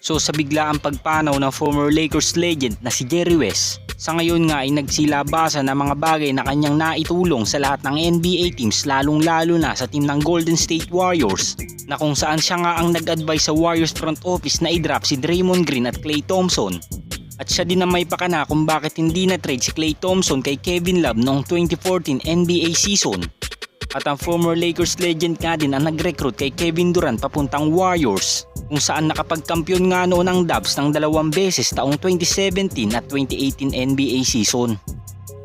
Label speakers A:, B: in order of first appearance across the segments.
A: So sa biglaang pagpanaw ng former Lakers legend na si Jerry West, sa ngayon nga ay nagsilabasan ng mga bagay na kanyang naitulong sa lahat ng NBA teams, lalong lalo na sa team ng Golden State Warriors, na kung saan siya nga ang nag-advise sa Warriors front office na i-drop si Draymond Green at Klay Thompson. At siya din ang may pakana kung bakit hindi na-trade si Klay Thompson kay Kevin Love noong 2014 NBA season. At ang former Lakers legend nga din ang nag-recruit kay Kevin Durant papuntang Warriors, kung saan nakapagkampiyon nga noon ang Dubs ng 2 beses taong 2017 at 2018 NBA season.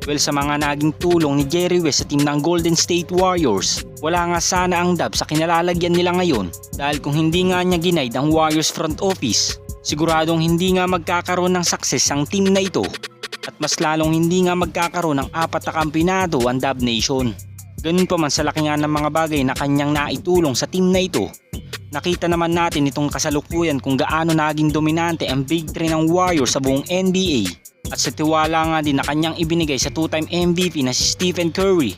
A: Well, sa mga naging tulong ni Jerry West sa team ng Golden State Warriors, wala nga sana ang Dubs sa kinalalagyan nila ngayon, dahil kung hindi nga niya ginaid ang Warriors front office, siguradong hindi nga magkakaroon ng success ang team na ito, at mas lalong hindi nga magkakaroon ng 4 na kampeonato ang Dub Nation. Ganun pa man sa laki nga ng mga bagay na kanyang naitulong sa team na ito, nakita naman natin itong kasalukuyan kung gaano naging dominante ang Big 3 ng Warriors sa buong NBA, at sa tiwala nga din na kanyang ibinigay sa 2-time MVP na si Stephen Curry.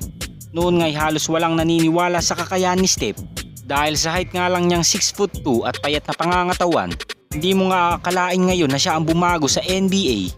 A: Noon nga'y halos walang naniniwala sa kakayahan ni Steph, dahil sa height nga lang niyang 6'2" at payat na pangangatawan, hindi mo nga akalain ngayon na siya ang bumago sa NBA.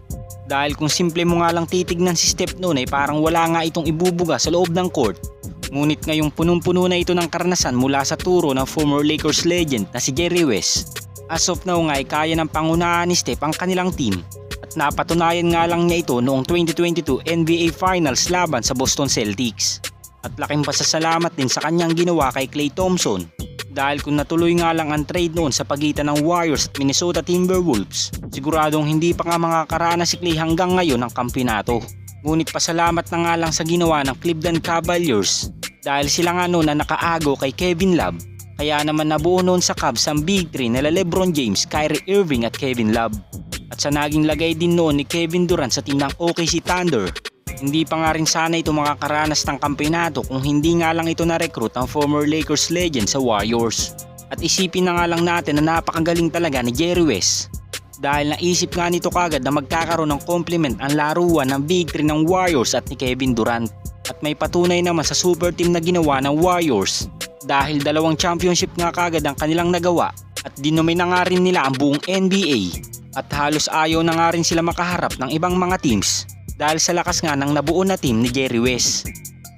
A: Dahil kung simple mo nga lang titignan si Steph noon ay parang wala nga itong ibubuga sa loob ng court. Ngunit ngayong punong-puno na ito ng karanasan mula sa turo ng former Lakers legend na si Jerry West. As of now nga ay kaya ng pangunahan ni Steph ang kanilang team, at napatunayan nga lang niya ito noong 2022 NBA Finals laban sa Boston Celtics. At laking pasasalamat din sa kanyang ginawa kay Klay Thompson, dahil kung natuloy nga lang ang trade noon sa pagitan ng Warriors at Minnesota Timberwolves, siguradong hindi pa nga makakaranas si Klay hanggang ngayon ng kampeonato. Ngunit pasalamat na nga lang sa ginawa ng Cleveland Cavaliers, dahil sila nga noon na nakaago kay Kevin Love, kaya naman nabuo noon sa Cavs ang Big 3 nila LeBron James, Kyrie Irving at Kevin Love. At sa naging lagay din noon ni Kevin Durant sa team ng OKC Thunder, hindi pa nga rin sana ito makakaranas ng kampeonato kung hindi nga lang ito na-recruit ang former Lakers legend sa Warriors. At isipin na nga lang natin na napakagaling talaga ni Jerry West, dahil naisip nga nito kagad na magkakaroon ng complement ang laruan ng Big 3 ng Warriors at ni Kevin Durant. At may patunay naman sa super team na ginawa ng Warriors, dahil 2 championship nga kagad ang kanilang nagawa, at dinumay na nga rin nila ang buong NBA, at halos ayaw na nga rin sila makaharap ng ibang mga teams dahil sa lakas nga ng nabuo na team ni Jerry West.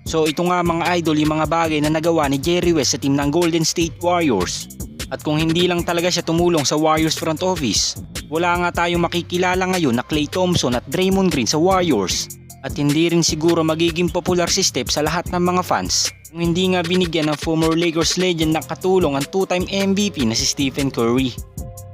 A: So ito nga mga idol yung mga bagay na nagawa ni Jerry West sa team ng Golden State Warriors. At kung hindi lang talaga siya tumulong sa Warriors front office, wala nga tayong makikilala ngayon na Klay Thompson at Draymond Green sa Warriors. At hindi rin siguro magiging popular si Steph sa lahat ng mga fans kung hindi nga binigyan ng former Lakers legend ng katulong ang 2-time MVP na si Stephen Curry.